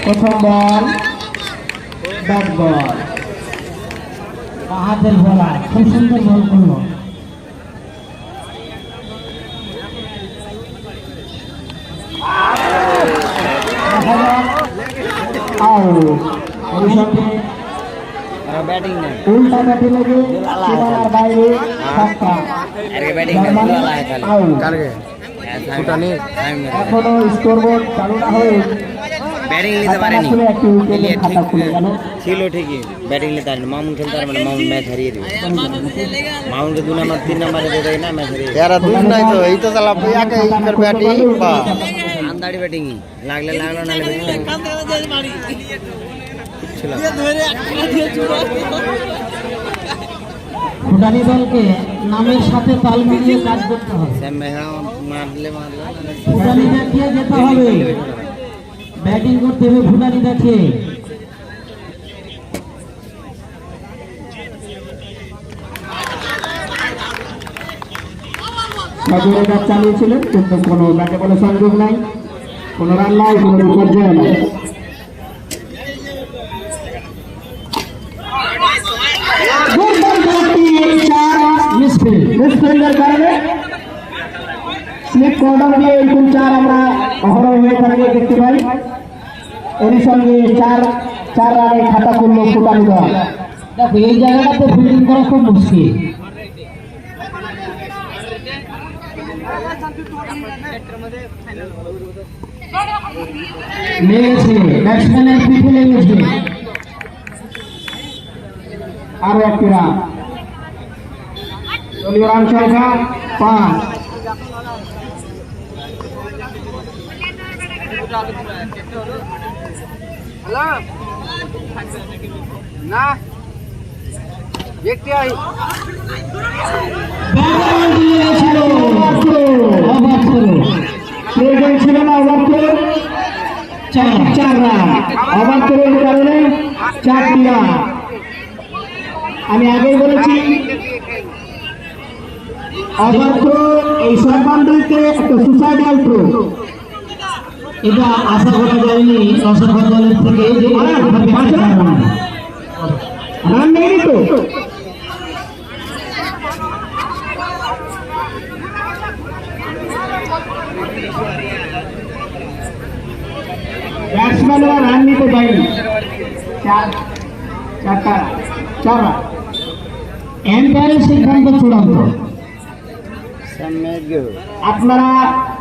প্রথম ball bat ball হাতের বলা খুব সুন্দর বল করলো बैटिंग नहीं उल्टा बैटिंग लगे सीमार বাইরে ছক্কা अरे बैटिंग नहीं कर गए छूटा नहीं এখনো স্কোরবোর্ড চালু না হয়ে ব্যাটিং নিতে পারেনি আসলে একটু উইকেটের খাতা খুলে গেল ছিল ঠিকই ব্যাটিং নিতে পারেনি মামুন খেলতে পারে মানে মামুন ম্যাচ হারিয়ে দিবে মামুনকে 2 নাম্বার 3 নাম্বারে দে দেয় না ম্যাচ হারিয়ে यार দুই নাই তো এই তো সালা ইয়াকে ইকার ব্যাটিং বা আন্দাড়ি ব্যাটিং লাগলে লাগলো না লাগলে ছিল ভুটানি দলকে নামের সাথে তাল মিলিয়ে কাজ করতে হবে স্যাম মেহরা মারলে ভুটানি দেখিয়ে যেতে হবে ব্যাটিং করতে হবে ভুটানি দেখে সাজুরে কাজ চালিয়েছিলেন কিন্তু কোনো ব্যাটে বলে সংযোগ নাই কোনো রান নাই কোনো বিপর্যয় নাই মিসফিল্ডের কারণে স্লিপ কর্নার দিয়ে এরকম 4 আমরা অহরহ হয়ে থাকে দেখতে পাই এর সঙ্গে 4 রানে খাতা করলো ফুটানি দল দেখো এই জায়গাটাতে ফিল্ডিং করা খুব মুশকিল লেগেছে ব্যাটসম্যানের পিঠে লেগেছে আরো একটি রান দলীয় রান সংখ্যা 5 না দেখতে আই ছিল না চার রান অবাক করে কারণে 4টি রান আমি আগেই বলেছি অবাক এই সর্বান্তরিতে একটা সুসাইডাল থ্রো এটা আশা করা যায়নি অসংখ্য দলের থেকে যে রান নেই তো ব্যাটসম্যানরা রান নিতে পারেনি 4 রান এম্পায়ারের সিদ্ধান্ত চূড়ান্ত আপনারা